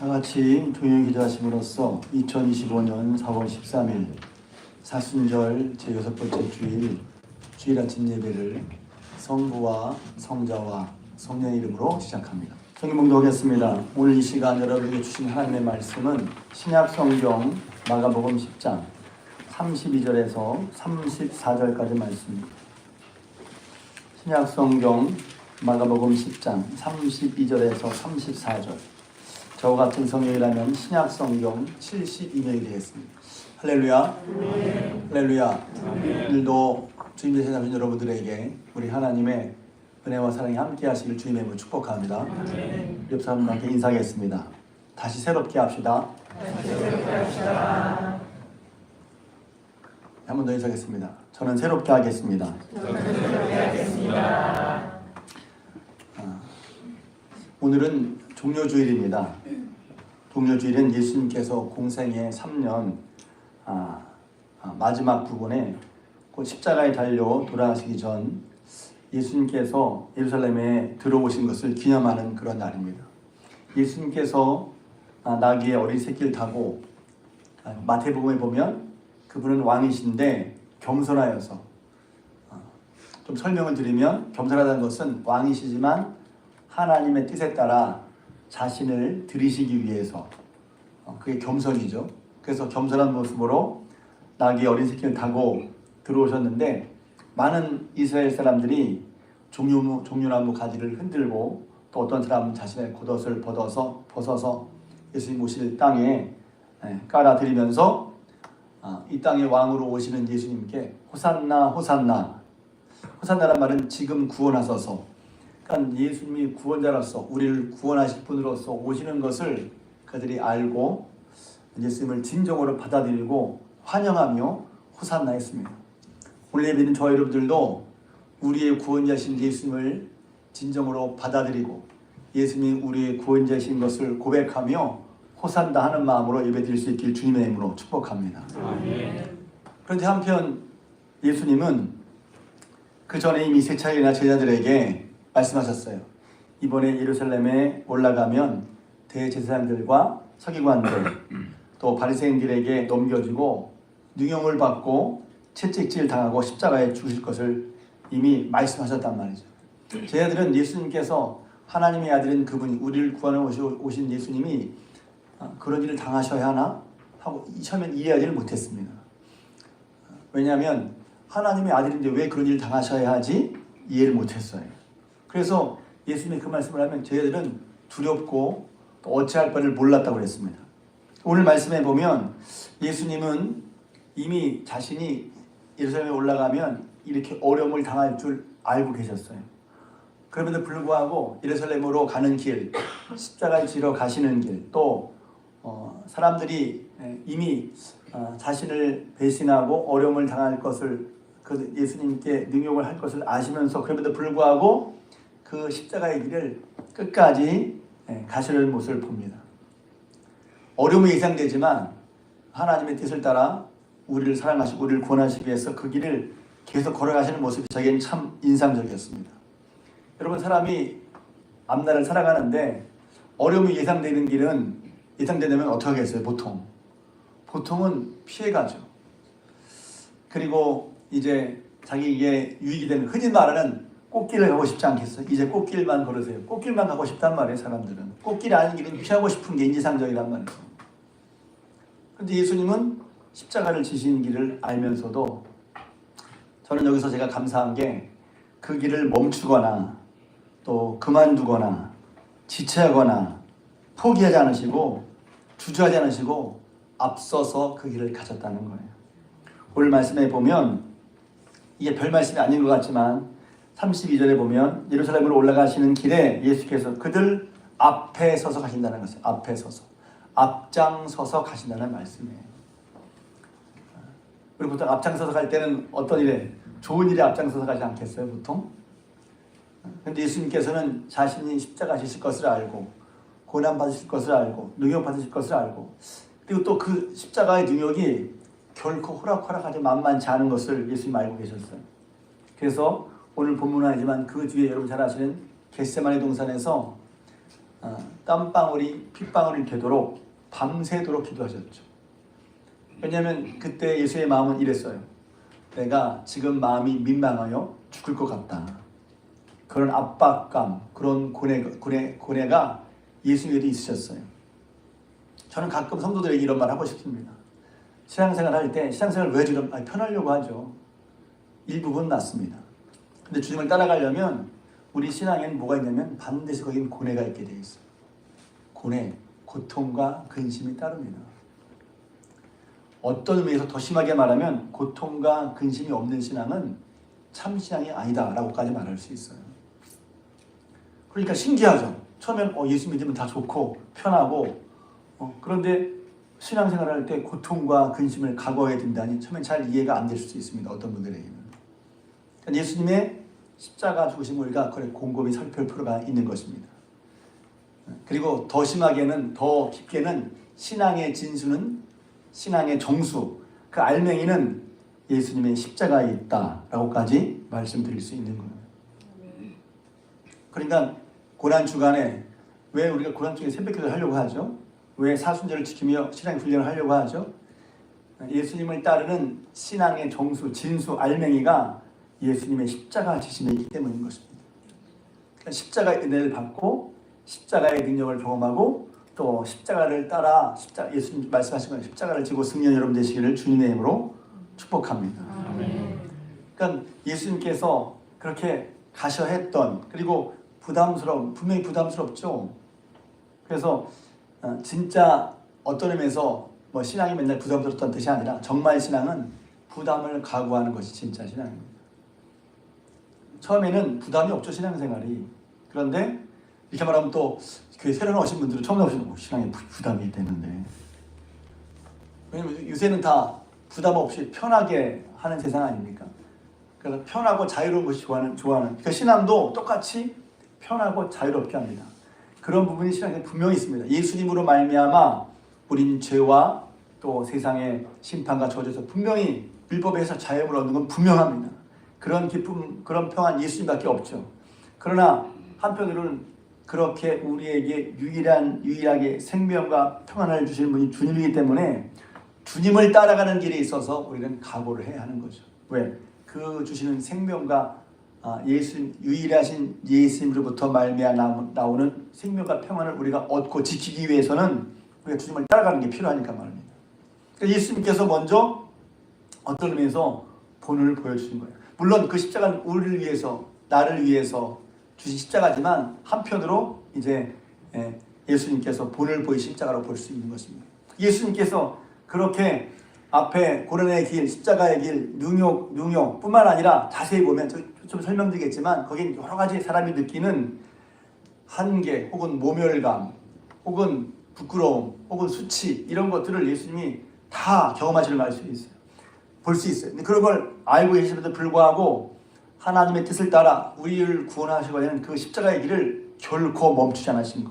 다 같이 조용히 기도하심으로써 2025년 4월 13일 사순절 제6번째 주일 아침 예배를 성부와 성자와 성령의 이름으로 시작합니다. 성경 봉독하겠습니다. 오늘 이 시간 여러분에게 주신 하나님의 말씀은 신약성경 마가복음 10장 32절에서 34절까지 말씀입니다. 신약성경 마가복음 10장 32절에서 34절. 저와 같은 성경이라면 신약성경 72명이 되겠습니다. 할렐루야. 할렐루야. 오늘도 주님 되신 자신 여러분들에게 우리 하나님의 은혜와 사랑이 함께 하시길 주님의 이름으로 축복합니다. 옆 사람과 함께 인사하겠습니다. 다시 새롭게 합시다. 한 번 더 인사하겠습니다. 저는 새롭게 하겠습니다. 오늘은 종료주일입니다. 종료주일은 예수님께서 공생의 3년 마지막 부분에 그 십자가에 달려 돌아가시기 전 예수님께서 예루살렘에 들어오신 것을 기념하는 그런 날입니다. 예수님께서 나귀의 어린 새끼를 타고 마태복음에 보면 그분은 왕이신데 겸손하여서 좀 설명을 드리면 겸손하다는 것은 왕이시지만 하나님의 뜻에 따라 자신을 드리시기 위해서 그게 겸손이죠. 그래서 겸손한 모습으로 나귀의 어린 새끼를 타고 들어오셨는데 많은 이스라엘 사람들이 종려나무 가지를 흔들고 또 어떤 사람은 자신의 겉옷을 벗어서 예수님 오실 땅에 깔아드리면서 이 땅의 왕으로 오시는 예수님께 호산나 호산나. 호산나란 말은 지금 구원하소서. 그러니까 예수님이 구원자로서 우리를 구원하실 분으로서 오시는 것을 그들이 알고 예수님을 진정으로 받아들이고 환영하며 호산나 했습니다. 오늘 예배는 저희 여러분들도 우리의 구원자신 예수님을 진정으로 받아들이고 예수님이 우리의 구원자신 것을 고백하며 호산나 하는 마음으로 예배드릴 수 있길 주님의 이름으로 축복합니다. 아멘. 그런데 한편 예수님은 그 전에 이미 세 차례나 제자들에게 말씀하셨어요. 이번에 예루살렘에 올라가면 대제사장들과 서기관들 또 바리새인들에게 넘겨지고 능욕을 받고 채찍질 당하고 십자가에 죽으실 것을 이미 말씀하셨단 말이죠. 제자들은 예수님께서 하나님의 아들인 그분이 우리를 구하러 오신 예수님이 그런 일을 당하셔야 하나 하고 처음엔 이해하지를 못했습니다. 왜냐하면 하나님의 아들인데 왜 그런 일을 당하셔야 하지 이해를 못했어요. 그래서 예수님이 그 말씀을 하면 제자들은 두렵고 또 어찌할 바를 몰랐다고 그랬습니다. 오늘 말씀에 보면 예수님은 이미 자신이 예루살렘에 올라가면 이렇게 어려움을 당할 줄 알고 계셨어요. 그럼에도 불구하고 예루살렘으로 가는 길, 십자가를 지러 가시는 길, 또 사람들이 이미 자신을 배신하고 어려움을 당할 것을 예수님께 능욕을 할 것을 아시면서 그럼에도 불구하고 그 십자가의 길을 끝까지 가시는 모습을 봅니다. 어려움이 예상되지만 하나님의 뜻을 따라 우리를 사랑하시고 우리를 구원하시기 위해서 그 길을 계속 걸어가시는 모습이 저에게는 참 인상적이었습니다. 여러분, 사람이 앞날을 살아가는데 어려움이 예상되면 어떻게 하겠어요? 보통은 피해가죠. 그리고 이제 자기에게 유익이 되는 흔히 말하는 꽃길을 가고 싶지 않겠어요? 이제 꽃길만 걸으세요. 꽃길만 가고 싶단 말이에요, 사람들은. 꽃길이 아닌 길은 피하고 싶은 게 인지상정이란 말이죠. 그런데 예수님은 십자가를 지신 길을 알면서도 저는 여기서 제가 감사한 게 그 길을 멈추거나 또 그만두거나 지체하거나 포기하지 않으시고 주저하지 않으시고 앞서서 그 길을 가셨다는 거예요. 오늘 말씀에 보면 이게 별 말씀이 아닌 것 같지만 32절에 보면 예루살렘으로 올라가시는 길에 예수께서 그들 앞에 서서 가신다는 것이에요. 앞에 서서. 앞장서서 가신다는 말씀이에요. 우리 보통 앞장서서 갈 때는 어떤 일에? 좋은 일에 앞장서서 가지 않겠어요, 보통? 그런데 예수님께서는 자신이 십자가 지실 것을 알고 고난 받으실 것을 알고 능욕 받으실 것을 알고 그리고 또 그 십자가의 능욕이 결코 호락호락하지 만만치 않은 것을 예수님 알고 계셨어요. 그래서 오늘 본문은 아니지만 그 뒤에 여러분 잘 아시는 겟세마네 동산에서 땀방울이 핏방울이 되도록 밤새도록 기도하셨죠. 왜냐하면 그때 예수의 마음은 이랬어요. 내가 지금 마음이 민망하여 죽을 것 같다. 그런 압박감, 그런 고뇌가 예수님에도 있으셨어요. 저는 가끔 성도들에게 이런 말 하고 싶습니다. 신앙생활 할 때 신앙생활 왜 지금 편하려고 하죠. 일부분 맞습니다. 근데 주님을 따라가려면 우리 신앙에는 뭐가 있냐면 반드시 거긴 고뇌가 있게 되어 있어요. 고뇌, 고통과 근심이 따릅니다. 어떤 의미에서 더 심하게 말하면 고통과 근심이 없는 신앙은 참 신앙이 아니다 라고까지 말할 수 있어요. 그러니까 신기하죠. 처음엔 예수 믿으면 다 좋고 편하고 그런데 신앙생활을 할 때 고통과 근심을 각오해야 된다니 처음엔 잘 이해가 안 될 수도 있습니다. 어떤 분들에게는. 그러니까 예수님의 십자가 죽으심을 우리가 곰곰이 살펴볼 필요가 있는 것입니다. 그리고 더 심하게는 더 깊게는 신앙의 진수는 신앙의 정수, 그 알맹이는 예수님의 십자가에 있다라고까지 말씀드릴 수 있는 거예요. 그러니까 고난주간에 왜 우리가 고난주간에 새벽기도를 하려고 하죠? 왜 사순절을 지키며 신앙 훈련을 하려고 하죠? 예수님을 따르는 신앙의 정수, 진수, 알맹이가 예수님의 십자가 지심이기 때문인 것입니다. 그러니까 십자가의 은혜를 받고 십자가의 능력을 경험하고 또 십자가를 따라 예수님 말씀하신 거예요. 십자가를 지고 승리한 여러분 되시기를 주님의 이름으로 축복합니다. 그러니까 예수님께서 그렇게 가셔 했던, 그리고 분명히 부담스럽죠. 그래서 진짜 어떤 의미에서 신앙이 맨날 부담스럽다는 뜻이 아니라 정말 신앙은 부담을 각오하는 것이 진짜 신앙입니다. 처음에는 부담이 없죠, 신앙생활이. 그런데 이렇게 말하면 또 교회 새로 나오신 분들은 처음 나오시는 신앙에 부담이 되는데, 왜냐면 요새는 다 부담 없이 편하게 하는 세상 아닙니까? 그래서 편하고 자유로운 것이 좋아하는 그러니까 신앙도 똑같이 편하고 자유롭게 합니다. 그런 부분이 신앙에 분명히 있습니다. 예수님으로 말미암아 우린 죄와 또 세상의 심판과 저주에서 분명히 율법에서 자유를 얻는 건 분명합니다. 그런 기쁨, 그런 평안 예수님밖에 없죠. 그러나 한편으로는 그렇게 우리에게 유일하게 생명과 평안을 주시는 분이 주님이기 때문에 주님을 따라가는 길에 있어서 우리는 각오를 해야 하는 거죠. 왜? 그 주시는 생명과 유일하신 예수님으로부터 말미암아 나오는 생명과 평안을 우리가 얻고 지키기 위해서는 우리가 주님을 따라가는 게 필요하니까 말입니다. 그러니까 예수님께서 먼저 어떤 의미에서 본을 보여주신 거예요. 물론 그 십자가는 우리를 위해서, 나를 위해서 주신 십자가지만 한편으로 이제 예수님께서 본을 보이신 십자가로 볼 수 있는 것입니다. 예수님께서 그렇게 앞에 고난의 길, 십자가의 길, 능욕 뿐만 아니라 자세히 보면 좀 설명드리겠지만 거긴 여러 가지 사람이 느끼는 한계 혹은 모멸감 혹은 부끄러움 혹은 수치 이런 것들을 예수님이 다 경험하시는 알 수 있어요. 볼 수 있어요. 근데 그런 걸 알고 계심에도 불구하고 하나님의 뜻을 따라 우리를 구원하시고 하는 그 십자가의 길을 결코 멈추지 않으신 거.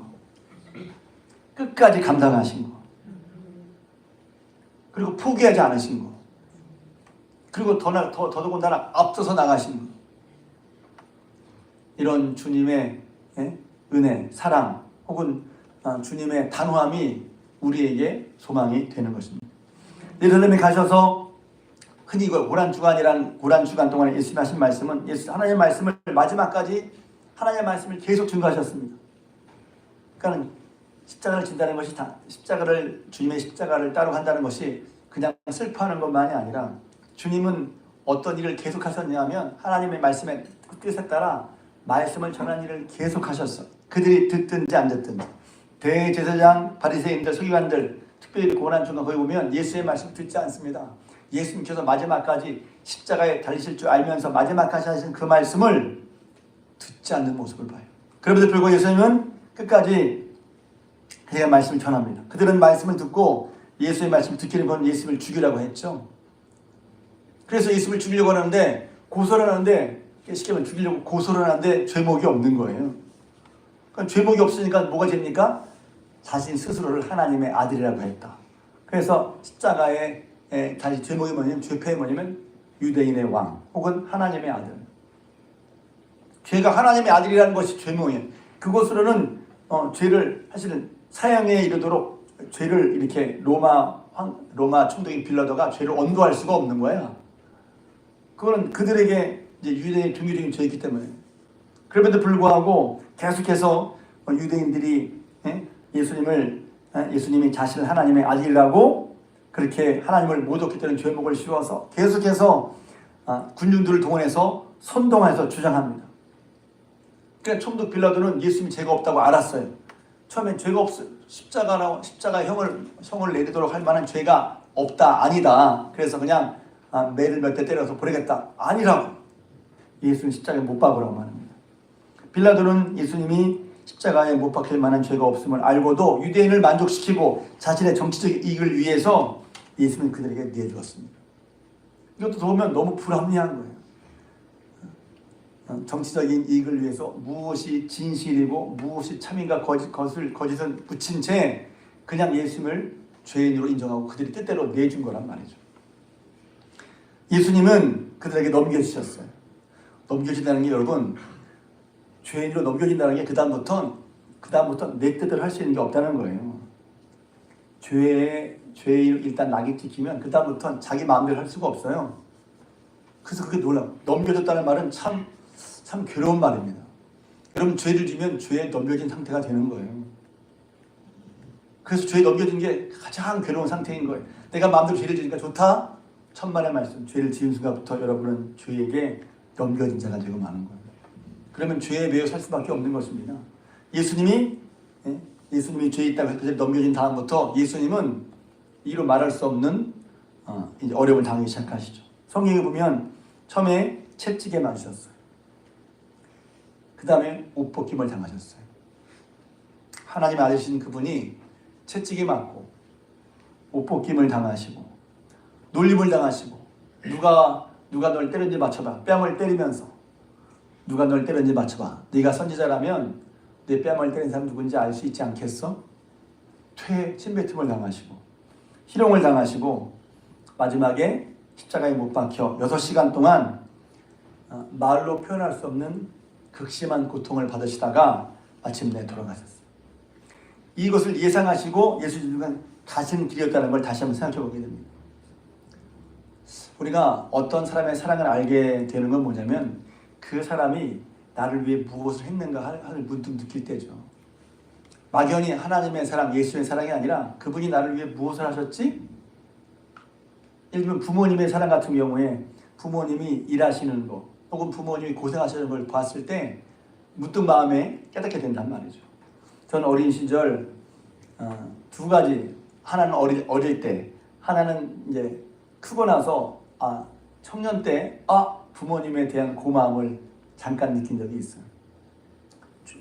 끝까지 감당하신 거. 그리고 포기하지 않으신 거. 그리고 더더군다나 앞서서 나가신 거. 이런 주님의 은혜, 사랑 혹은 주님의 단호함이 우리에게 소망이 되는 것입니다. 예루살렘에 가셔서 흔히 고난주간 동안에 예수님 하신 말씀은 하나님의 말씀을 마지막까지 하나님의 말씀을 계속 증거하셨습니다. 그러니까 십자가를 진다는 것이 주님의 십자가를 따로 한다는 것이 그냥 슬퍼하는 것만이 아니라 주님은 어떤 일을 계속 하셨냐면 하나님의 말씀의 뜻에 따라 말씀을 전하는 일을 계속 하셨어. 그들이 듣든지 안 듣든지. 대제사장, 바리새인들, 서기관들 특별히 고난주간 거기 보면 예수의 말씀 듣지 않습니다. 예수님께서 마지막까지 십자가에 달리실 줄 알면서 마지막까지 하신 그 말씀을 듣지 않는 모습을 봐요. 그럼에도 불구하고 예수님은 끝까지 그의 말씀을 전합니다. 그들은 말씀을 듣고 예수의 말씀을 듣기는 건 예수님을 죽이라고 했죠. 그래서 예수님을 죽이려고 하는데 고소를 하는데 쉽게 말하면 죽이려고 고소를 하는데 죄목이 없는 거예요. 그러니까 죄목이 없으니까 뭐가 됩니까? 자신 스스로를 하나님의 아들이라고 했다. 그래서 십자가에 다시 죄목이 뭐냐면 죄패이 뭐냐면 유대인의 왕 혹은 하나님의 아들. 죄가 하나님의 아들이라는 것이 죄목이에요. 그것으로는 죄를 사실은 사형에 이르도록 죄를 이렇게 로마 총독인 빌라도가 죄를 언도할 수가 없는 거야. 그거는 그들에게 이제 유대인의 종교적인 죄이기 때문에. 그럼에도 불구하고 계속해서 유대인들이 예수님이 자신을 하나님의 아들이라고 그렇게 하나님을 모독했다는 죄목을 씌워서 계속해서 군중들을 동원해서 선동해서 주장합니다. 그러니까 총독 빌라도는 예수님이 죄가 없다고 알았어요. 처음엔 죄가 없어 십자가 형을 내리도록 할 만한 죄가 없다, 아니다. 그래서 그냥 매를 몇 대 때려서 보내겠다. 아니라고. 예수님 십자가에 못 박으라고 말합니다. 빌라도는 예수님이 십자가에 못 박힐 만한 죄가 없음을 알고도 유대인을 만족시키고 자신의 정치적 이익을 위해서 예수님은 그들에게 내주었습니다. 이것도 보면 너무 불합리한 거예요. 정치적인 이익을 위해서 무엇이 진실이고 무엇이 참인가 거짓을 붙인 채 그냥 예수님을 죄인으로 인정하고 그들이 뜻대로 내준 거란 말이죠. 예수님은 그들에게 넘겨주셨어요. 넘겨진다는 게 여러분, 죄인으로 넘겨진다는 게 그다음부터 내 뜻을 할 수 있는 게 없다는 거예요. 죄에 일단 낙이 찍히면 그다음부터는 자기 마음대로 할 수가 없어요. 그래서 그게 놀라워. 넘겨졌다는 말은 참 괴로운 말입니다. 여러분, 죄를 지면 죄에 넘겨진 상태가 되는 거예요. 그래서 죄에 넘겨진 게 가장 괴로운 상태인 거예요. 내가 마음대로 죄를 지니까 좋다? 천만의 말씀. 죄를 지은 순간부터 여러분은 죄에게 넘겨진 자가 되고 마는 거예요. 그러면 죄에 매여 살 수밖에 없는 것입니다. 예수님이 죄에 있다고 해서 넘겨진 다음부터 예수님은 이로 말할 수 없는 이제 어려움을 당하기 시작하시죠. 성경에 보면 처음에 채찍에 맞으셨어요. 그 다음에 옷벗김을 당하셨어요. 하나님 아들이신 그분이 채찍에 맞고 옷벗김을 당하시고 놀림을 당하시고 누가 널 때렸는지 맞춰봐. 뺨을 때리면서 누가 널 때렸는지 맞춰봐. 네가 선지자라면 내 뺨을 때린 사람 누군지 알 수 있지 않겠어? 침뱉음을 당하시고 희롱을 당하시고 마지막에 십자가에 못 박혀 6시간 동안 말로 표현할 수 없는 극심한 고통을 받으시다가 마침내 돌아가셨어요. 이것을 예상하시고 예수님은 가신 길이었다는 걸 다시 한번 생각해 보게 됩니다. 우리가 어떤 사람의 사랑을 알게 되는 건 뭐냐면 그 사람이 나를 위해 무엇을 했는가 하는 문득 느낄 때죠. 막연히 하나님의 사랑, 예수의 사랑이 아니라 그분이 나를 위해 무엇을 하셨지? 예를 들면 부모님의 사랑 같은 경우에 부모님이 일하시는 거 혹은 부모님이 고생하시는 걸 봤을 때 문득 마음에 깨닫게 된단 말이죠. 저는 어린 시절 두 가지, 하나는 어릴 때, 하나는 이제 크고 나서 청년 때 부모님에 대한 고마움을 잠깐 느낀 적이 있어요.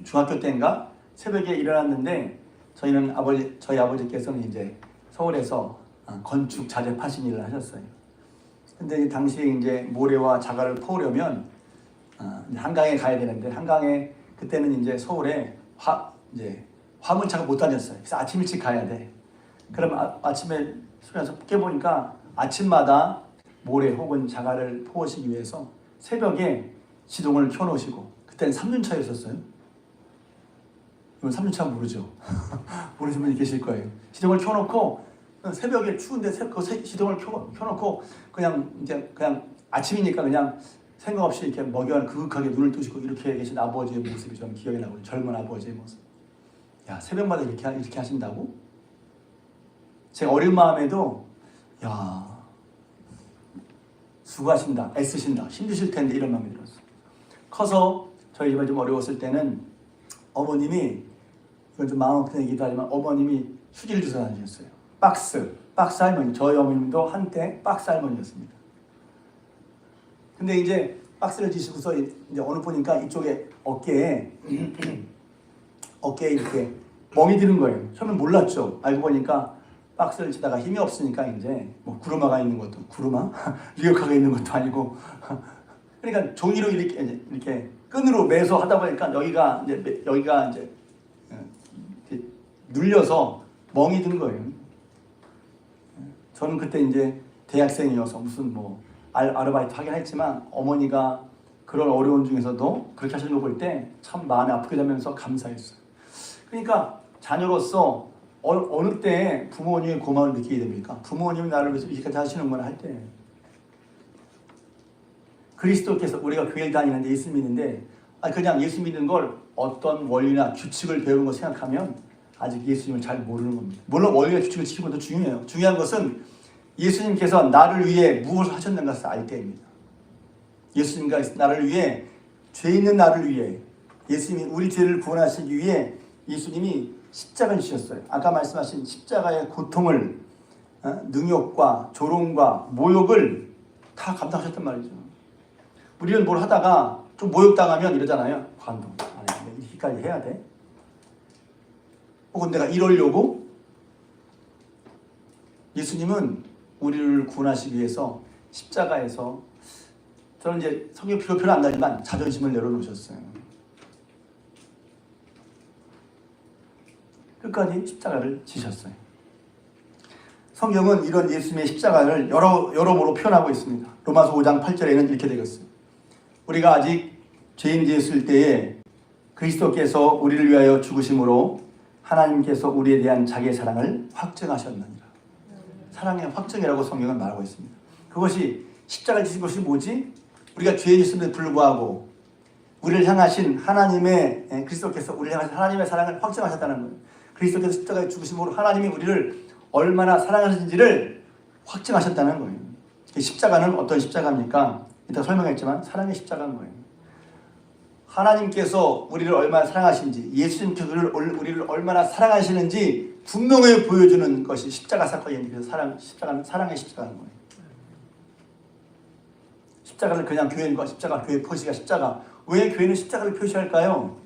중학교 때인가 새벽에 일어났는데 저희 아버지께서는 이제 서울에서 건축 자재 파신 일을 하셨어요. 근데 당시에 이제 모래와 자갈을 퍼오려면 한강에 가야 되는데 한강에 그때는 이제 서울에 화물차가 못 다녔어요. 그래서 아침 일찍 가야 돼. 그럼 아침에 숙여서 깨보니까 아침마다 모래 혹은 자갈을 퍼오시기 위해서 새벽에 시동을 켜놓으시고 그때는 3륜차였었어요. 이건 3륜차 모르죠? 모르시는 분이 계실 거예요. 시동을 켜놓고 새벽에 추운데 시동을 켜놓고 그냥 아침이니까 그냥 생각 없이 이렇게 먹여 그윽하게 눈을 뜨시고 이렇게 계신 아버지의 모습이 좀 기억이 나고 젊은 아버지의 모습. 야, 새벽마다 이렇게 하신다고? 제 어린 마음에도 야, 수고하신다, 애쓰신다, 힘드실 텐데 이런 마음이 들었어요. 커서 저희 집안 좀 어려웠을 때는 어머님이, 이건 좀 마음 아픈 얘기도 하지만 어머님이 휴지를 주워 다니셨어요. 박스 할머니. 저희 어머님도 한때 박스 할머니였습니다. 근데 이제 박스를 지시고서 이제 어느 보니까 이쪽에 어깨에 이렇게 멍이 드는 거예요. 처음엔 몰랐죠. 알고 보니까 박스를 치다가 힘이 없으니까 이제 뭐 구루마가 있는 것도 리어카가 있는 것도 아니고 그러니까 종이로 이렇게 끈으로 매서 하다 보니까 여기가 이제 눌려서 멍이 든 거예요. 저는 그때 이제 대학생이어서 무슨 뭐 아르바이트 하긴 했지만 어머니가 그런 어려운 중에서도 그렇게 하시는 거 볼 때 참 마음이 아프게 되면서 감사했어요. 그러니까 자녀로서 어느 때 부모님의 고마움을 느끼게 됩니까? 부모님이 나를 위해서 이렇게까지 하시는구나 할 때. 그리스도께서 우리가 교회를 다니는데 예수 믿는데 그냥 예수 믿는 걸 어떤 원리나 규칙을 배우는 거 생각하면 아직 예수님을 잘 모르는 겁니다. 물론 원리나 규칙을 지키는 것도 중요해요. 중요한 것은 예수님께서 나를 위해 무엇을 하셨는가 것을 알 때입니다. 예수님과 나를 위해, 죄 있는 나를 위해, 예수님이 우리 죄를 구원하시기 위해 예수님이 십자가를 지셨어요. 아까 말씀하신 십자가의 고통을, 능욕과 조롱과 모욕을 다 감당하셨단 말이죠. 우리는 뭘 하다가 좀 모욕당하면 이러잖아요. 관동, 이렇게까지 해야 돼? 혹은 내가 이러려고? 예수님은 우리를 구원하시기 위해서 십자가에서, 저는 이제 성경 표현은 안 나지만 자존심을 내려놓으셨어요. 끝까지 십자가를 지셨어요. 성경은 이런 예수님의 십자가를 여러모로 표현하고 있습니다. 로마서 5장 8절에는 이렇게 되겠어요. 우리가 아직 죄인 되었을 때에 그리스도께서 우리를 위하여 죽으심으로 하나님께서 우리에 대한 자기의 사랑을 확증하셨느니라. 사랑의 확증이라고 성경은 말하고 있습니다. 그것이 십자가를 지신 것이 뭐지? 우리가 죄인이었음에도 불구하고 우리를 향하신 하나님의, 그리스도께서 우리를 향하신 하나님의 사랑을 확증하셨다는 거예요. 그리스도께서 십자가에 죽으심으로 하나님이 우리를 얼마나 사랑하시는지를 확증하셨다는 거예요. 십자가는 어떤 십자가입니까? 이따 설명했지만 사랑의 십자가인 거예요. 하나님께서 우리를 얼마나 사랑하시는지, 예수님께서 우리를 얼마나 사랑하시는지 분명히 보여주는 것이 십자가 사건이에요. 그래서 십자가는 사랑의 십자가인 거예요. 십자가를 그냥 교회인과 십자가, 교회 표시가 십자가. 왜 교회는 십자가를 표시할까요?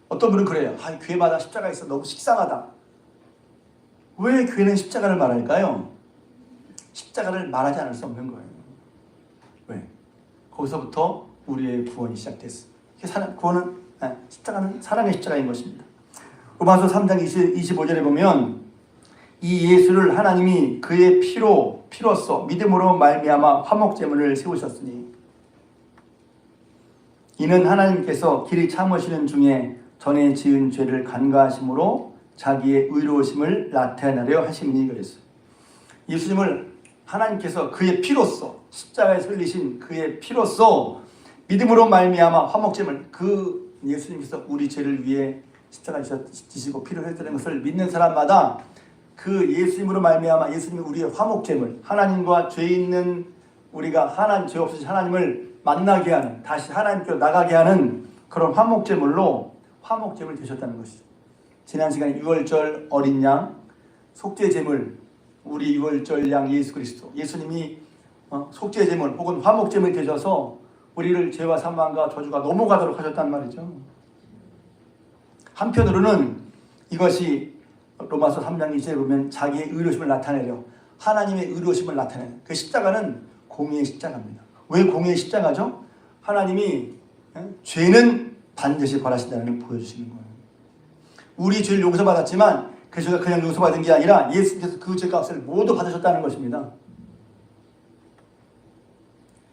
어떤 분은 그래요. 교회마다 십자가 있어 너무 식상하다. 왜 교회는 십자가를 말할까요? 십자가를 말하지 않을 수 없는 거예요. 왜? 거기서부터 우리의 구원이 시작됐어. 구원은, 십자가는 사랑의 십자가인 것입니다. 로마서 3장 25절에 보면 이 예수를 하나님이 그의 피로써 믿음으로 말미암아 화목제물을 세우셨으니 이는 하나님께서 길이 참으시는 중에 전에 지은 죄를 간과하심으로 자기의 의로우심을 나타내려 하심이니 그랬어요. 예수님을 하나님께서 그의 피로써, 십자가에 설리신 그의 피로써 믿음으로 말미암아 화목제물, 그 예수님께서 우리 죄를 위해 십자가에 지시고 피를 흘렸다는 것을 믿는 사람마다 그 예수님으로 말미암아 예수님이 우리의 화목제물, 하나님과 죄 있는 우리가 죄 없으신 하나님을 만나게 하는, 다시 하나님께로 나가게 하는 그런 화목제물로 화목제물 되셨다는 것이죠. 지난 시간에 유월절 어린 양, 속죄제물, 우리 유월절 양 예수 그리스도, 예수님이 속죄제물 혹은 화목제물이 되셔서 우리를 죄와 사망과 저주가 넘어가도록 하셨단 말이죠. 한편으로는 이것이 로마서 3장 2절에 보면 자기의 의로우심을 나타내려, 하나님의 의로우심을 나타내는 그 십자가는 공의의 십자가입니다. 왜 공의의 십자가죠? 하나님이 죄는 반드시 벌하신다는 걸 보여주시는 거예요. 우리 죄를 용서받았지만 그 죄가 그냥 용서받은 게 아니라 예수님께서 그 죄값을 모두 받으셨다는 것입니다.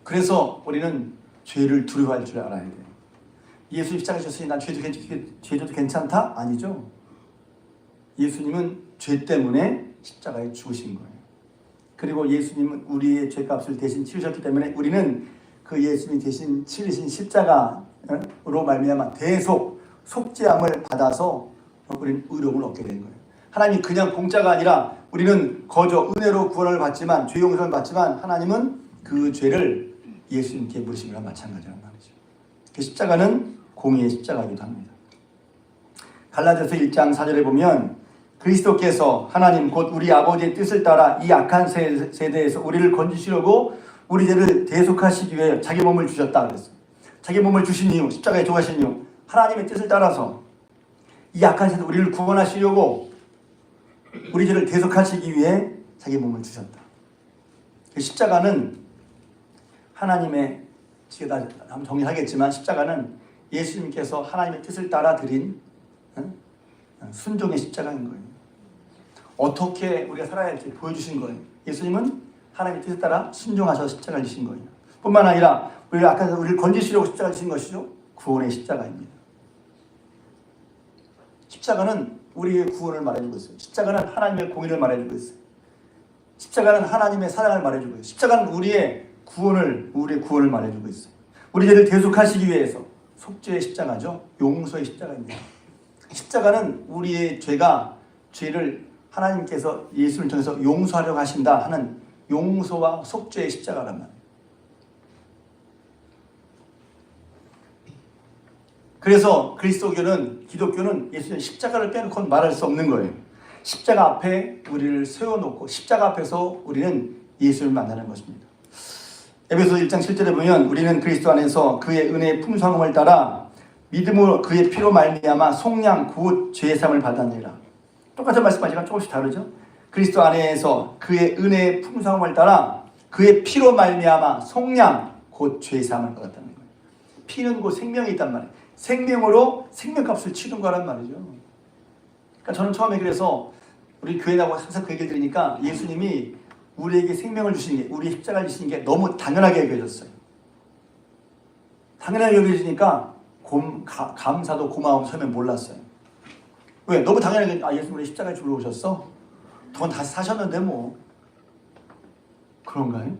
그래서 우리는 죄를 두려워할 줄 알아야 돼요. 예수님 십자가 지셨으니 난 죄도 괜찮다? 아니죠. 예수님은 죄 때문에 십자가에 죽으신 거예요. 그리고 예수님은 우리의 죄값을 대신 치르셨기 때문에 우리는 그 예수님이 대신 치르신 십자가로 말미암아 속죄함을 받아서 우리는 의로움을 얻게 된 거예요. 하나님이 그냥 공짜가 아니라 우리는 거저 은혜로 구원을 받지만, 죄 용서를 받지만 하나님은 그 죄를 예수님께 물으신 거랑 마찬가지란 말이죠. 그 십자가는 공의의 십자가이기도 합니다. 갈라디아서 1장 4절에 보면 그리스도께서 하나님 곧 우리 아버지의 뜻을 따라 이 악한 세대에서 우리를 건지시려고 우리 죄를 대속하시기 위해 자기 몸을 주셨다 그랬어요. 자기 몸을 주신 이유, 십자가에 죽으신 이유, 하나님의 뜻을 따라서 이 악한 세대 우리를 구원하시려고 우리 죄를 대속하시기 위해 자기 몸을 주셨다. 그 십자가는 하나님의, 제가 한번 정리하겠지만 십자가는 예수님께서 하나님의 뜻을 따라 드린 순종의 십자가인 거예요. 어떻게 우리가 살아야 할지 보여주신 거예요. 예수님은 하나님의 뜻에 따라 순종하셔서 십자가를 지신 거예요. 뿐만 아니라 우리를 건지시려고 십자가를 지신 것이죠. 구원의 십자가입니다. 십자가는 우리의 구원을 말해주고 있어요. 십자가는 하나님의 공의를 말해주고 있어요. 십자가는 하나님의 사랑을 말해주고 있어요. 십자가는 우리의 구원을 말해주고 있어요. 우리 죄를 대속하시기 위해서 속죄의 십자가죠. 용서의 십자가입니다. 십자가는 우리의 죄를 하나님께서 예수를 통해서 용서하려고 하신다 하는 용서와 속죄의 십자가란 말이에요. 그래서 그리스도교는, 기독교는 예수님 십자가를 빼놓고는 말할 수 없는 거예요. 십자가 앞에 우리를 세워놓고 십자가 앞에서 우리는 예수를 만나는 것입니다. 에베소 1장 7절에 보면 우리는 그리스도 안에서 그의 은혜의 풍성함을 따라 믿음으로 그의 피로 말미암아 속량 곧 죄사함을 받았느니라. 똑같은 말씀하지만 조금씩 다르죠. 그리스도 안에서 그의 은혜의 풍성함을 따라 그의 피로 말미암아 속량 곧 죄사함을 받았다는 거예요. 피는 곧 생명이 있단 말이에요. 생명으로 생명값을 치른 거란 말이죠. 그러니까 저는 처음에 그래서 우리 교회 나가고 항상 그 얘기를 들으니까 예수님이 우리에게 생명을 주시는 게, 우리 십자가를 주시는 게 너무 당연하게 여겨졌어요. 당연하게 여겨지니까 감사도 고마움 처음에 몰랐어요. 왜? 너무 당연하게 예수님 우리 십자가에 주러 오셨어? 돈 다시 사셨는데 뭐 그런가요?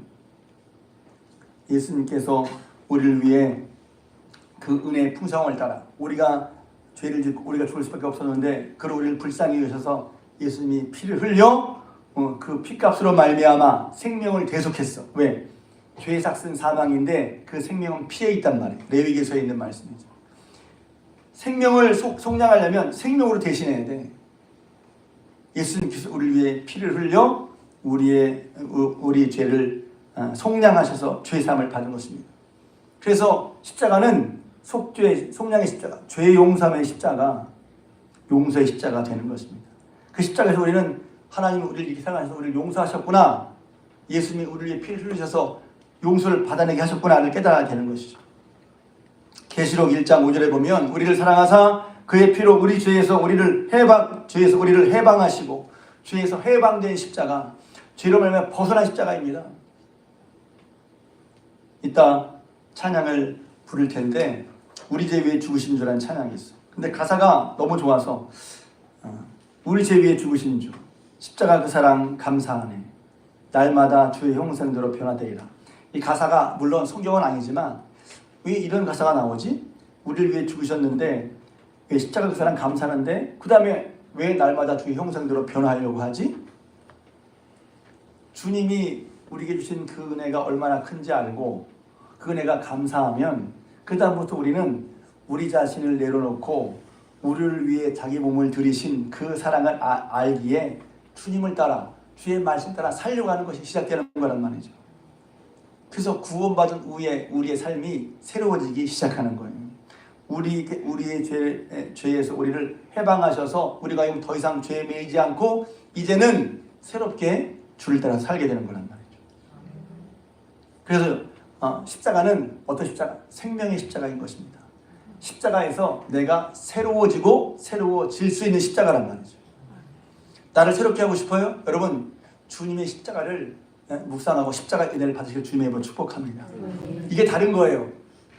예수님께서 우리를 위해 그 은혜의 풍성함을 따라 우리가 죄를 짓고 우리가 죽을 수밖에 없었는데 그를 우리를 불쌍히 여기셔서 예수님이 피를 흘려 그 피값으로 말미암아 생명을 대속했어. 왜? 죄의 삭은 사망인데 그 생명은 피에 있단 말이에요. 레위기서에 있는 말씀이죠. 생명을 속량하려면 생명으로 대신해야 돼. 예수님께서 우리를 위해 피를 흘려 우리 죄를 속량하셔서 죄사함을 받은 것입니다. 그래서 십자가는 속량의 십자가, 죄 용서의 십자가, 용서의 십자가 되는 것입니다. 그 십자가에서 우리는 하나님이 우리를 이렇게 사랑하셔서 우리를 용서하셨구나, 예수님이 우리를 위해 피를 흘리셔서 용서를 받아내게 하셨구나를 깨달아야 되는 것이죠. 계시록 1장 5절에 보면 우리를 사랑하사 그의 피로 우리 죄에서 우리를 해방하시고 죄에서 해방된 십자가, 죄로 말미암아 벗어난 십자가입니다. 이따 찬양을 부를 텐데 우리 죄 위에 죽으신 주라는 찬양이 있어. 근데 가사가 너무 좋아서 우리 죄 위에 죽으신 주, 십자가 그 사랑 감사하네, 날마다 주의 형상대로 변화되리라. 이 가사가 물론 성경은 아니지만 왜 이런 가사가 나오지? 우리를 위해 죽으셨는데 왜 십자가 그 사랑 감사하는데 그 다음에 왜 날마다 주의 형상대로 변화하려고 하지? 주님이 우리에게 주신 그 은혜가 얼마나 큰지 알고 그 은혜가 감사하면 그 다음부터 우리는 우리 자신을 내려놓고 우리를 위해 자기 몸을 들이신 그 사랑을 알기에 주님을 따라 주의 말씀 따라 살려고 하는 것이 시작되는 거란 말이죠. 그래서 구원받은 후에 우리의 삶이 새로워지기 시작하는 거예요. 우리의 죄에서 우리를 해방하셔서 우리가 더 이상 죄에 매이지 않고 이제는 새롭게 주를 따라 살게 되는 거란 말이죠. 그래서 십자가는 어떤 십자가? 생명의 십자가인 것입니다. 십자가에서 내가 새로워질 수 있는 십자가란 말이죠. 나를 새롭게 하고 싶어요? 여러분, 주님의 십자가를 묵상하고 십자가 은혜를 받으시길 주님의 이름으로 축복합니다. 이게 다른 거예요.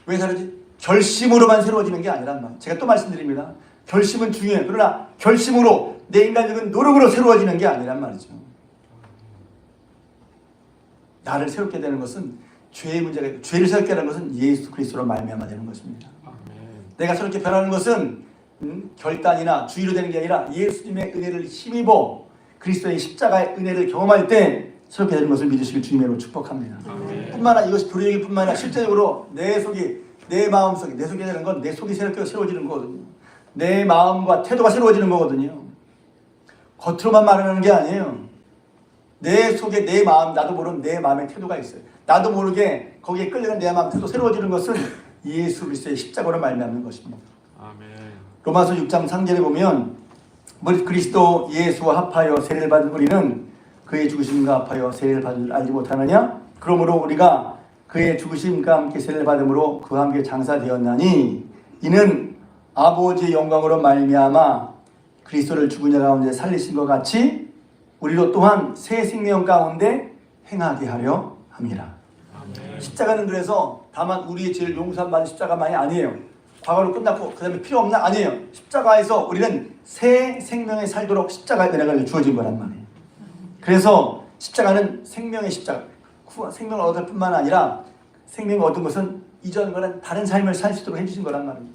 왜 다르지? 결심으로만 새로워지는 게 아니란 말이에요. 제가 또 말씀드립니다. 결심은 중요해요. 그러나 결심으로 내 인간적인 노력으로 새로워지는 게 아니란 말이죠. 나를 새롭게 되는 것은 죄의 문제가 있고 죄를 새롭게 하는 것은 예수 그리스도로 말미암아 되는 것입니다. 내가 새롭게 변하는 것은 결단이나 주의로 되는 게 아니라 예수님의 은혜를 힘입어 그리스도의 십자가의 은혜를 경험할 때 새롭게 되는 것을 믿으시길 주님으로 축복합니다. 뿐만 아니라 이것이 교리 얘기뿐만 아니라 실제적으로 내 속이, 내 마음속이, 내 속이 되는 건 내 속이 새로워지는 거거든요. 내 마음과 태도가 새로워지는 거거든요. 겉으로만 말하는 게 아니에요. 내 속에 내 마음, 나도 모르는 내 마음의 태도가 있어요. 나도 모르게 거기에 끌리는 내 마음 태도 새로워지는 것은 예수 그리스도의 십자가로 말미암는 것입니다. 아멘. 로마서 6장 3절에 보면 그리스도 예수와 합하여 세례를 받은 우리는 그의 죽으심과 합하여 세례를 받은 줄 알지 못하느냐? 그러므로 우리가 그의 죽으심과 함께 세례를 받음으로 그와 함께 장사되었나니 이는 아버지의 영광으로 말미암아 그리스도를 죽은 자 가운데 살리신 것 같이 우리도 또한 새 생명 가운데 행하게 하려 함이라. 아멘. 십자가는 그래서 다만 우리의 죄를 용서받는 십자가만이 아니에요. 과거로 끝났고 그 다음에 필요 없나? 아니에요. 십자가에서 우리는 새 생명에 살도록 십자가의 은혜가 주어진 거란 말이에요. 그래서 십자가는 생명의 십자가, 생명을 얻을 뿐만 아니라 생명을 얻은 것은 이전과는 다른 삶을 살 수 있도록 해주신 거란 말이에요.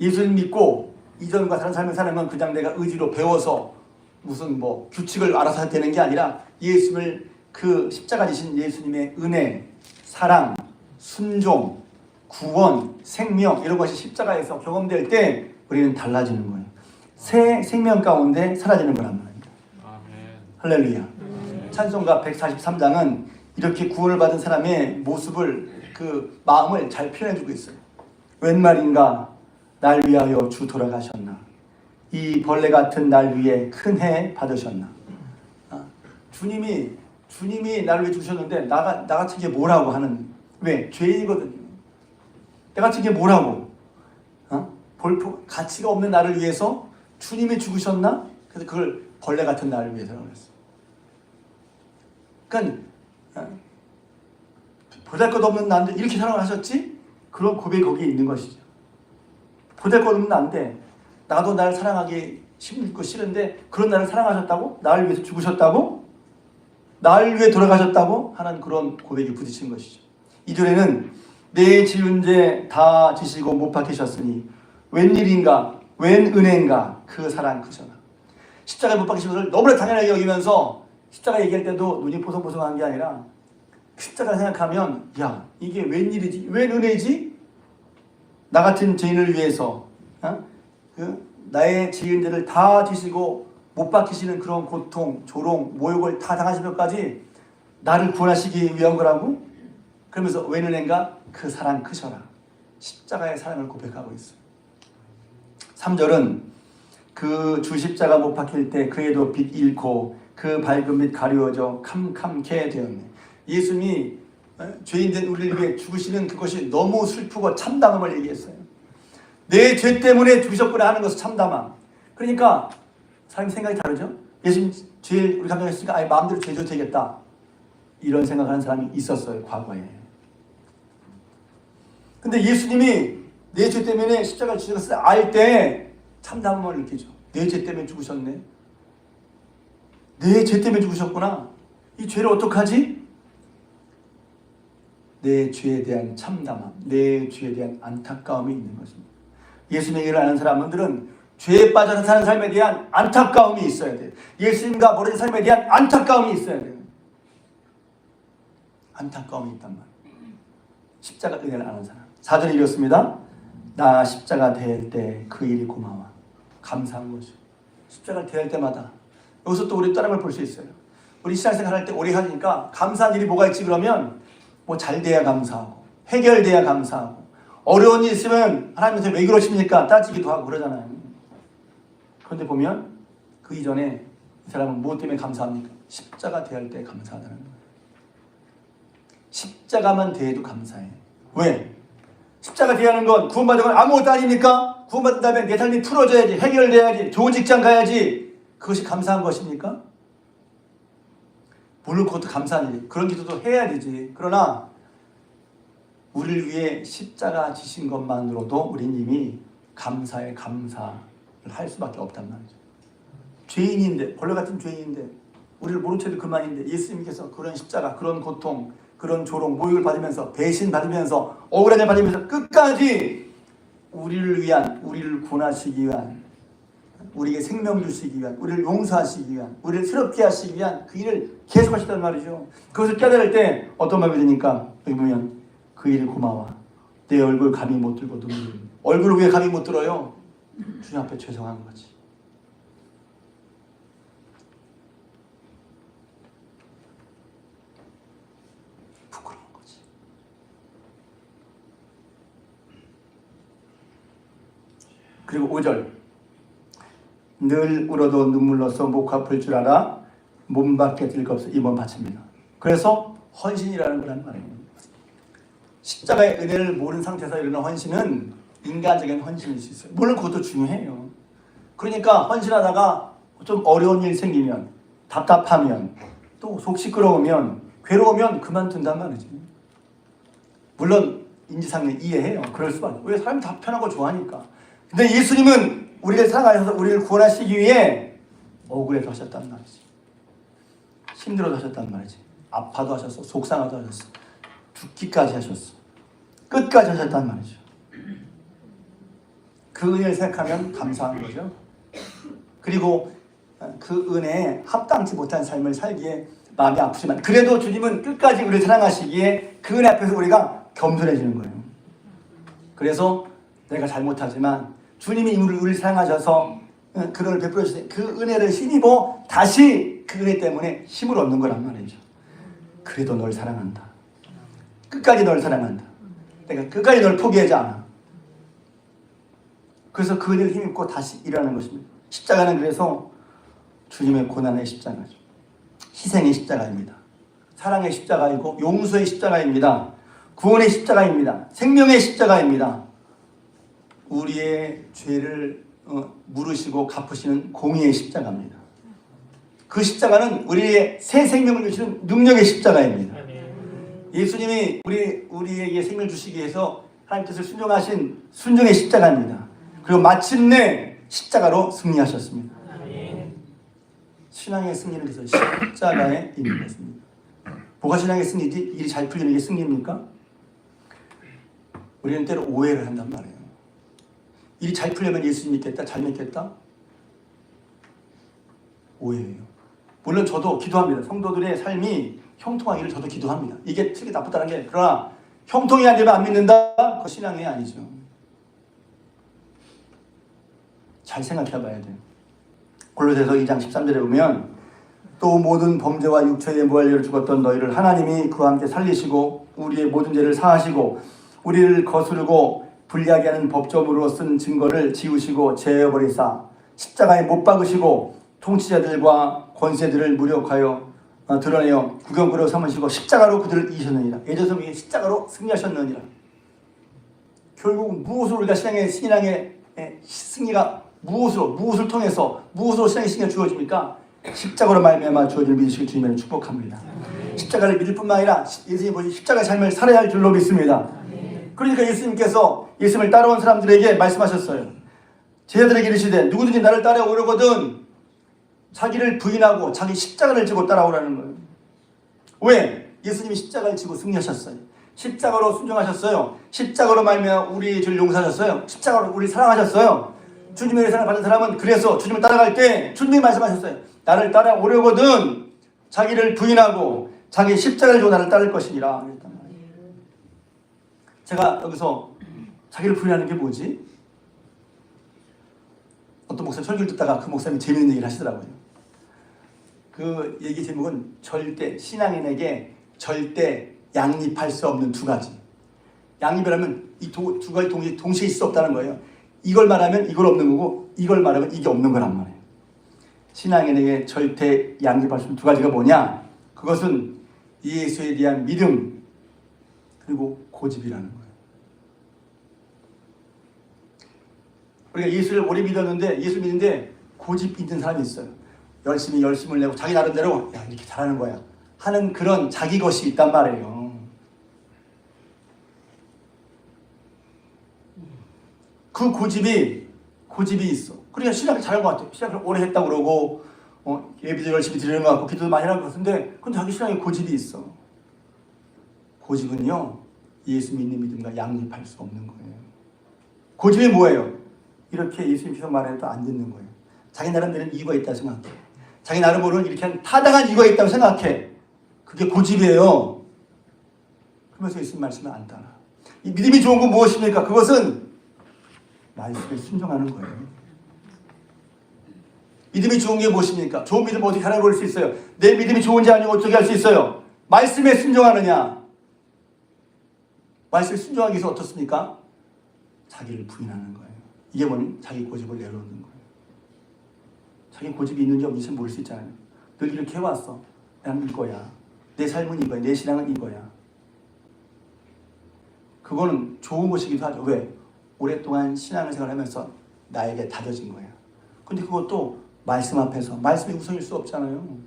예수를 믿고 이전과 다른 삶을 사는 건 그냥 내가 의지로 배워서 무슨 뭐 규칙을 알아서 되는 게 아니라 예수님을 그 십자가 지신 예수님의 은혜, 사랑, 순종, 구원, 생명 이런 것이 십자가에서 경험될 때 우리는 달라지는 거예요. 새 생명 가운데 사라지는 거란 말입니다. 할렐루야. 찬송가 143장은 이렇게 구원을 받은 사람의 모습을, 그 마음을 잘 표현해주고 있어요. 웬 말인가 날 위하여 주 돌아가셨나, 이 벌레 같은 날 위해 큰 해 받으셨나. 주님이 나를 위해 주셨는데 나 같은 게 뭐라고 하는, 왜? 죄인이거든요. 나 같은 게 뭐라고? 가치가 없는 나를 위해서 주님이 죽으셨나? 그래서 그걸 벌레 같은 나를 위해서라고 그랬어. 그러니까 보잘것없는 나인데 이렇게 사랑을 하셨지? 그런 고백이 거기에 있는 것이죠. 보잘것없는 나인데 나도 나를 사랑하기 힘들고 싫은데 그런 나를 사랑하셨다고? 나를 위해서 죽으셨다고? 나를 위해 돌아가셨다고? 하는 그런 고백이 부딪힌 것이죠. 2절에는 내 지은 죄 다 지시고 못 박히셨으니 웬일인가 웬 은혜인가 그 사랑 크셔나. 십자가에 못 박히신 것을 너무나 당연하게 여기면서 십자가 얘기할 때도 눈이 보송보송한 게 아니라 십자가 생각하면 야 이게 웬일이지? 웬 은혜지? 나 같은 죄인을 위해서 나의 지은 죄를 다 지시고 못 박히시는 그런 고통, 조롱, 모욕을 다 당하신 것까지 나를 구원하시기 위한 거라고? 그러면서 웬 은혜인가? 그 사랑 크셔라. 십자가의 사랑을 고백하고 있어요. 3절은 그 주 십자가 못 박힐 때 그에도 빛 잃고 그 밝은 빛 가려워져 캄캄케 되었네. 예수님이 죄인된 우리를 위해 죽으시는 그것이 너무 슬프고 참담함을 얘기했어요. 내 죄 때문에 죽으셨구나 하는 것은 참담함. 그러니까 사람이 생각이 다르죠. 예수님 죄 우리 감당했으니까 아예 마음대로 죄 져도 되겠다 이런 생각하는 사람이 있었어요, 과거에. 근데 예수님이 내 죄 때문에 십자가를 지셨을 알 때 참담함을 느끼죠. 내 죄 때문에 죽으셨네. 내 죄 때문에 죽으셨구나. 이 죄를 어떡하지? 내 죄에 대한 참담함, 내 죄에 대한 안타까움이 있는 것입니다. 예수님의 일을 아는 사람들은 죄에 빠져서 사는 삶에 대한 안타까움이 있어야 돼요. 예수님과 멀어진 삶에 대한 안타까움이 있어야 돼요. 안타까움이 있단 말이에요. 십자가 은혜를 아는 사람. 4절에 이렇습니다. 나 십자가 대할 때 그 일이 고마워. 감사한 거죠. 십자가를 대할 때마다. 여기서 또 우리 다른 걸 볼 수 있어요. 우리 신앙생활 할 때 오래 하니까 감사한 일이 뭐가 있지 그러면 뭐 잘 돼야 감사하고 해결돼야 감사하고 어려운 일 있으면 하나님한테 왜 그러십니까? 따지기도 하고 그러잖아요. 그런데 보면 그 이전에 이 사람은 무엇 때문에 감사합니까? 십자가 대할 때 감사하다는 거예요. 십자가만 대해도 감사해. 왜? 십자가 대하는 건 구원받은 건 아무것도 아닙니까? 구원받은 다음에 내 삶이 풀어져야지, 해결돼야지, 좋은 직장 가야지. 그것이 감사한 것입니까? 물론 그것도 감사한 일이에요. 그런 기도도 해야 되지. 그러나 우리를 위해 십자가 지신 것만으로도 우리는 이미 감사를 할 수밖에 없단 말이죠. 죄인인데, 벌레 같은 죄인인데 우리를 모른 채도 그만인데 예수님께서 그런 십자가, 그런 고통, 그런 조롱, 모욕을 받으면서 배신 받으면서 억울한 일 받으면서 끝까지 우리를 위한, 우리를 구원하시기 위한, 우리에게 생명 주시기 위한, 우리를 용서하시기 위한, 우리를 새롭게 하시기 위한 그 일을 계속하시단 말이죠. 그것을 깨달을 때 어떤 마음이 드니까 여기 보면 그 일이 고마워. 내 얼굴 감히 못 들고 눈물. 얼굴을 왜 감히 못 들어요? 주님 앞에 죄송한 거지. 부끄러운 거지. 그리고 5절 늘 울어도 눈물로써 목 아플 줄 알아 몸 밖에 들 것 없어 이번 바칩니다. 그래서 헌신이라는 거란 말이에요. 십자가의 은혜를 모르는 상태에서 이루는 헌신은 인간적인 헌신일 수 있어요. 물론 그것도 중요해요. 그러니까 헌신하다가 좀 어려운 일 생기면, 답답하면, 또 속 시끄러우면, 괴로우면 그만둔단 말이지. 물론 인지상정 이해해요. 그럴 수밖에. 왜 사람이 다 편하고 좋아하니까. 근데 예수님은 우리를 사랑하셔서 우리를 구원하시기 위해 억울해서 하셨단 말이지. 힘들어도 하셨단 말이지. 아파도 하셨어. 속상하도 하셨어. 죽기까지 하셨어. 끝까지 하셨단 말이죠. 그 은혜를 생각하면 감사한 거죠. 그리고 그 은혜에 합당치 못한 삶을 살기에 마음이 아프지만 그래도 주님은 끝까지 우리를 사랑하시기에 그 은혜 앞에서 우리가 겸손해지는 거예요. 그래서 내가 잘못하지만 주님이 우리를 사랑하셔서 그 은혜를 베풀어 주세요. 그 은혜를 힘입어 다시 그 은혜 때문에 힘을 얻는 거란 말이죠. 그래도 널 사랑한다. 끝까지 널 사랑한다. 내가 끝까지 널 포기하지 않아. 그래서 그 은혜를 힘입고 다시 일어나는 것입니다. 십자가는 그래서 주님의 고난의 십자가죠. 희생의 십자가입니다. 사랑의 십자가이고 용서의 십자가입니다. 구원의 십자가입니다. 생명의 십자가입니다. 우리의 죄를 물으시고 갚으시는 공의의 십자가입니다. 그 십자가는 우리의 새 생명을 주시는 능력의 십자가입니다. 예수님이 우리에게 생명을 주시기 위해서 하나님 뜻을 순종하신 순종의 십자가입니다. 그리고 마침내 십자가로 승리하셨습니다. 신앙의 승리는 그래서 십자가에 있는 것입니다. 뭐가 신앙의 승리지? 일이 잘 풀리는 게 승리입니까? 우리는 때로 오해를 한단 말이에요. 일이 잘 풀려면 예수 믿겠다? 잘 믿겠다? 오해예요. 물론 저도 기도합니다. 성도들의 삶이 형통하기를 저도 기도합니다. 이게 특히 나쁘다는 게, 그러나 형통이 안 되면 안 믿는다? 그거 신앙이 아니죠. 잘 생각해 봐야 돼요. 골로새서 2장 13절에 보면 또 모든 범죄와 육체의 무할례를 죽었던 너희를 하나님이 그와 함께 살리시고 우리의 모든 죄를 사하시고 우리를 거스르고 불리하게 하는 법조문으로 쓴 증거를 지우시고 제어버리사 십자가에 못 박으시고 통치자들과 권세들을 무력하여 드러내어 구경거리로 삼으시고 십자가로 그들을 이기셨느니라. 예전서 십자가로 승리하셨느니라. 결국 무엇으로 우리가 신앙의 승리가 무엇을 통해서 무엇으로 신앙의 승리가 주어집니까? 십자가로 말미암아 주어질 믿으시길 주님을 축복합니다. 십자가를 믿을 뿐만 아니라 예수님이 십자가의 삶을 살아야 할 줄로 믿습니다. 그러니까 예수님께서 예수님을 따라온 사람들에게 말씀하셨어요. 제자들에게 이르시되 누구든지 나를 따라오려거든 자기를 부인하고 자기 십자가를 지고 따라오라는 거예요. 왜? 예수님이 십자가를 지고 승리하셨어요. 십자가로 순종하셨어요. 십자가로 말미암아 우리의 죄를 용서하셨어요. 십자가로 우리 사랑하셨어요. 주님의 사랑을 받은 사람은 그래서 주님을 따라갈 때 주님이 말씀하셨어요. 나를 따라오려거든 자기를 부인하고 자기 십자가를 지고 나를 따를 것이니라. 그랬단 말이에요. 제가 여기서 자기를 부인하는 게 뭐지? 어떤 목사님 설교를 듣다가 그 목사님이 재밌는 얘기를 하시더라고요. 그 얘기 제목은 신앙인에게 절대 양립할 수 없는 두 가지. 양립이라면 이 두 가지 동시에 있을 수 없다는 거예요. 이걸 말하면 이걸 없는 거고 이걸 말하면 이게 없는 거란 말이에요. 신앙인에게 절대 양립할 수 있는 두 가지가 뭐냐? 그것은 예수에 대한 믿음 그리고 고집이라는 거예요. 우리가 예수를 오래 믿었는데 예수 믿는데 고집 있는 사람이 있어요. 열심을 내고 자기 나름대로 야 이렇게 잘하는 거야 하는 그런 자기 것이 있단 말이에요. 그 고집이 있어. 그러니까 신학을 잘한 것 같아. 신학을 오래 했다고 그러고 예비도 열심히 드리는 것 같고 기도도 많이 하는 것 같은데 근데 자기 신앙에 고집이 있어. 고집은요 예수 믿는 믿음과 양립할 수 없는 거예요. 고집이 뭐예요? 이렇게 예수님께서 말해도 안 듣는 거예요. 자기 나름대로는 이유가 있다고 생각해. 자기 나름으로는 이렇게 한 타당한 이유가 있다고 생각해. 그게 고집이에요. 그러면서 예수님 말씀을 안 따라. 이 믿음이 좋은 건 무엇입니까? 그것은 말씀에 순종하는 거예요. 믿음이 좋은 게 무엇입니까? 좋은 믿음 어떻게 하나 고를 수 있어요? 내 믿음이 좋은지 아니고 어떻게 할 수 있어요? 말씀에 순종하느냐? 말씀에 순종하기 위해서 어떻습니까? 자기를 부인하는 거예요. 이게 뭐니? 자기 고집을 내려놓는 거예요. 자기 고집이 있는지 없는지 모를 수 있잖아요. 늘 이렇게 해왔어. 난 이거야. 내 삶은 이거야. 내 신앙은 이거야. 그거는 좋은 것이기도 하죠. 왜? 오랫동안 신앙생활을 하면서 나에게 다져진 거야. 근데 그것도 말씀 앞에서 말씀이 우선일 수 없잖아요.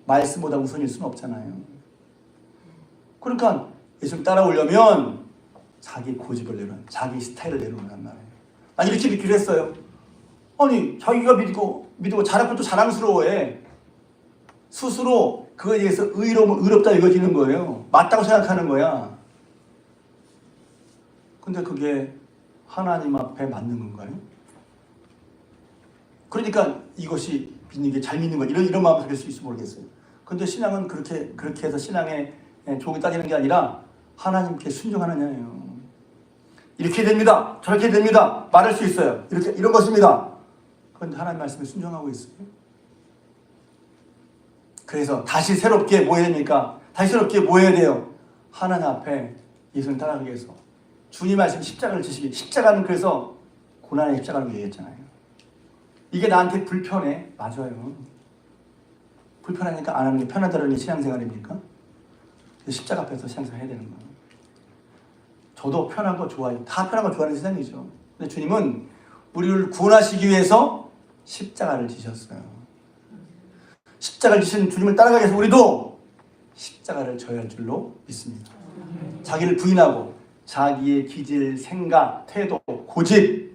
말씀보다 우선일 수는 없잖아요. 그러니까 예수님 따라오려면 자기 고집을 내놓는, 자기 스타일을 내놓는단 말이에요. 난 이렇게 믿기로 했어요. 아니 자기가 믿고 잘하고 또 자랑스러워해. 스스로 그거에 대해서 의롭다 여겨지는 거예요. 맞다고 생각하는 거야. 근데 그게 하나님 앞에 맞는 건가요? 그러니까 이것이 믿는 게 잘 믿는 거 이런 마음을 가질 수 있을지 모르겠어요. 근데 신앙은 그렇게 해서 신앙의 종이 따지는 게 아니라 하나님께 순종하느냐예요. 이렇게 됩니다. 저렇게 됩니다. 말할 수 있어요. 이런 것입니다. 그런데 하나님 말씀에 순종하고 있어요. 그래서 다시 새롭게 뭐 해야 됩니까? 다시 새롭게 뭐 해야 돼요? 하나님 앞에 예수님 따라가기 위해서 주님 말씀 십자가를 지시기. 십자가는 그래서 고난의 십자가라고 얘기했잖아요. 이게 나한테 불편해. 맞아요. 불편하니까 안 하는 게 편하다는 게 신앙생활입니까? 십자가 앞에서 신앙생활 해야 되는 거예요. 저도 편한 거 좋아해요. 다 편한 거 좋아하는 세상이죠. 근데 주님은 우리를 구원하시기 위해서 십자가를 지셨어요. 십자가를 지신 주님을 따라가기 위해서 우리도 십자가를 져야 할 줄로 믿습니다. 자기를 부인하고 자기의 기질, 생각, 태도, 고집,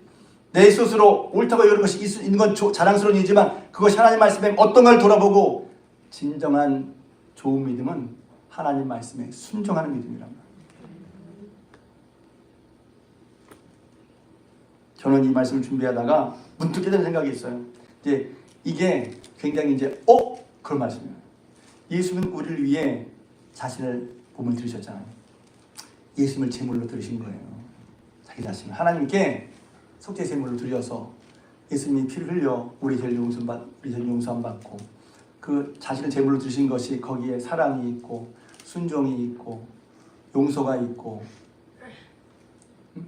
내 스스로 옳다고 여기는 것이 있는 건 자랑스러운 일이지만 그것이 하나님 말씀에 어떤가를 돌아보고 진정한 좋은 믿음은 하나님 말씀에 순종하는 믿음이란 말이에요. 저는 이 말씀을 준비하다가 문득 깨달은 생각이 있어요. 이게 굉장히 그런 말씀이에요. 예수는 우리를 위해 자신을 몸을 들으셨잖아요. 예수님을 제물로 들으신 거예요. 자기 자신을 하나님께 속죄 제물로 드려서 예수님이 피를 흘려 우리 죄를 용서함 받고 그 자신을 제물로 드신 것이 거기에 사랑이 있고 순종이 있고 용서가 있고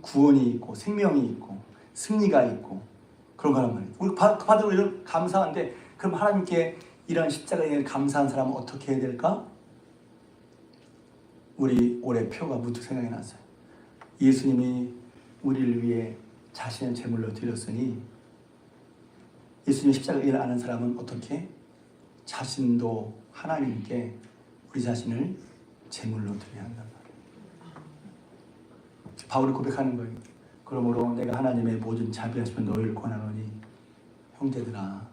구원이 있고 생명이 있고 승리가 있고 그런 거란 말이에요. 우리 받은 우리를 감사한데 그럼 하나님께 이런 십자가에 감사한 사람은 어떻게 해야 될까? 우리 올해 표가 문득 생각이 났어요. 예수님이 우리를 위해 자신을 제물로 드렸으니 예수님의 십자가 일을 아는 사람은 어떻게? 자신도 하나님께 우리 자신을 제물로 드려야 한단 말이에요. 바울이 고백하는 거예요. 그러므로 내가 하나님의 모든 자비하시면 너희를 권하노니 형제들아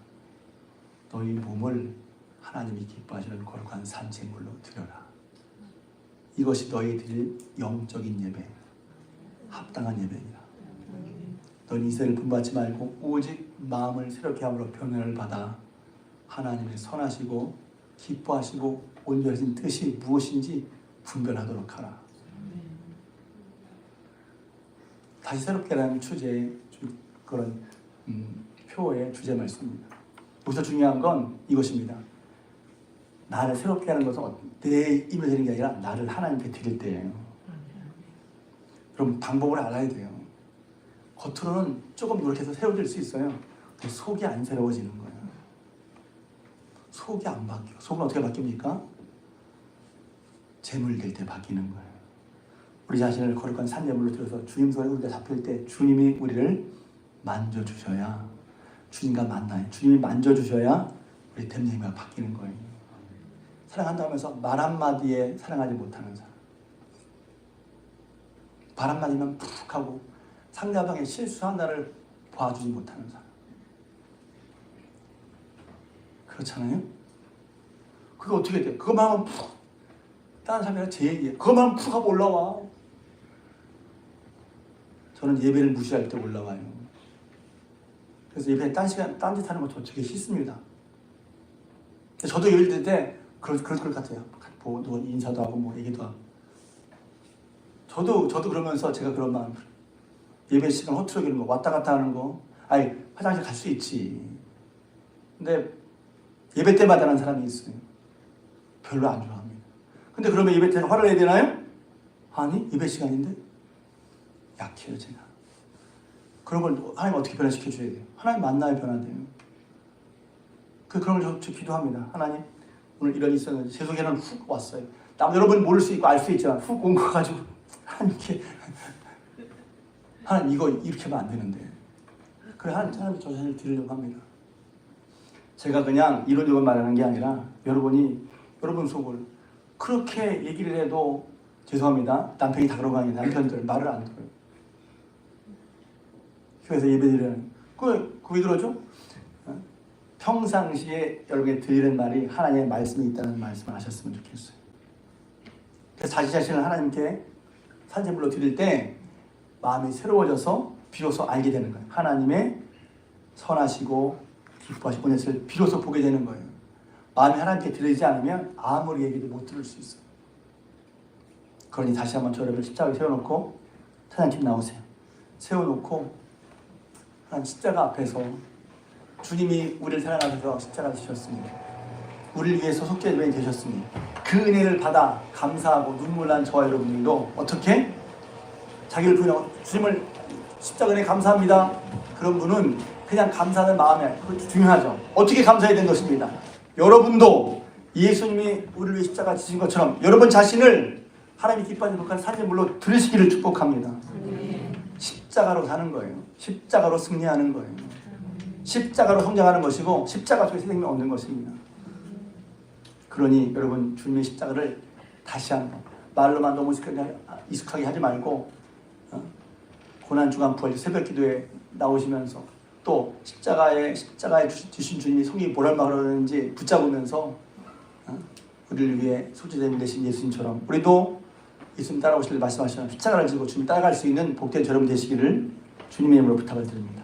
너희 몸을 하나님이 기뻐하시는 거룩한 산 제물로 드려라. 이것이 너희 드릴 영적인 예배, 합당한 예배니라. 너희 이세를 분받지 말고 오직 마음을 새롭게 함으로 변화를 받아 하나님의 선하시고 기뻐하시고 온전하신 뜻이 무엇인지 분별하도록 하라. 다시 새롭게라는 주제의 그런 표의 주제 말씀입니다. 여기서 중요한 건 이것입니다. 나를 새롭게 하는 것은 내 힘을 드리는 게 아니라 나를 하나님께 드릴 때예요. 그럼 방법을 알아야 돼요. 겉으로는 조금 이렇게 해서 새로워질 수 있어요. 속이 안 새로워지는 거예요. 속이 안 바뀌어. 속은 어떻게 바뀝니까? 재물 될 때 바뀌는 거예요. 우리 자신을 거룩한 산재물로 들어서 주님 손에 우리가 잡힐 때 주님이 우리를 만져주셔야 주님과 만나요. 주님이 만져주셔야 우리 됨됨이가 바뀌는 거예요. 사랑한다면서 말 한마디에 사랑하지 못하는 사람, 말 한마디면 푹 하고 상대방의 실수한 나를 봐주지 못하는 사람, 그렇잖아요? 그게 어떻게 돼요? 그것만 하면 푹, 다른 사람이 제 얘기예요. 그것만 하면 푹 하고 올라와. 저는 예배를 무시할 때 올라와요. 그래서 예배 딴짓 하는 거 저 되게 싫습니다. 저도 예배 드릴 때 그럴 것 같아요. 뭐 누가 인사도 하고 뭐 얘기도 하고. 저도 그러면서 제가 그런 마음, 예배 시간 허투루 거 왔다 갔다 하는 거, 아니 화장실 갈 수 있지. 근데 예배 때마다 하는 사람이 있어요. 별로 안 좋아합니다. 근데 그러면 예배 때는 화를 내야 되나요? 아니 예배 시간인데 약해요 제가. 그런 걸 하나님 어떻게 변화시켜 줘야 돼요? 하나님 만나야 변화돼요. 그런 걸 저 기도합니다. 하나님 오늘 이런 일이 있었는데 제 속에는 훅 왔어요. 여러분 모를 수 있고 알 수 있지만 훅 온 거 가지고 하나님께 하나님 이거 이렇게 하면 안 되는데 그래 하나님 저 자신을 드리려고 합니다. 제가 그냥 이론적으로 말하는 게 아니라 여러분이 여러분 속을 그렇게 얘기를 해도 죄송합니다. 남편이 다 그러고 하니 남편들 말을 안 들어요. 교회에서 예배드리는 왜 그러죠? 평상시에 여러분이 드리는 말이 하나님의 말씀이 있다는 말씀을 하셨으면 좋겠어요. 그래서 자기 자신을 하나님께 산제물로 드릴 때 마음이 새로워져서 비로소 알게 되는 거예요. 하나님의 선하시고 기뻐하시고 은혜를 비로소 보게 되는 거예요. 마음이 하나님께 드리지 않으면 아무리 얘기도 못 들을 수 있어요. 그러니 다시 한번 저 여러분 십자가를 세워놓고 찬양팀 나오세요. 세워놓고 하나님 십자가 앞에서 주님이 우리를 사랑하셔서 십자가를 지셨습니다. 우리를 위해서 속죄제물이 되셨습니다. 그 은혜를 받아 감사하고 눈물 난 저와 여러분들도 어떻게 자기를 부인하고 주님을 십자가 은혜 감사합니다. 그런 분은 그냥 감사하는 마음에 그것도 중요하죠. 어떻게 감사해야 되는 것입니다. 여러분도 예수님이 우리를 위해 십자가 지신 것처럼 여러분 자신을 하나님이 기뻐하는 독한 산제물로 들으시기를 축복합니다. 십자가로 사는 거예요. 십자가로 승리하는 거예요. 십자가로 성장하는 것이고 십자가 속에 생명을 얻는 것입니다. 그러니 여러분 주님의 십자가를 다시 한번 말로만 너무 익숙하게 하지 말고 고난주간 부활 새벽 기도에 나오시면서 또 십자가에 주신 주님이 속이 뭐랄 그러는지 붙잡으면서 우리를 위해 속죄제물 되신 예수님처럼 우리도 예수님 따라오실 말씀하시면 십자가를 지고 주님 따라갈 수 있는 복된 여러분 되시기를 주님의 이름으로 부탁을 드립니다.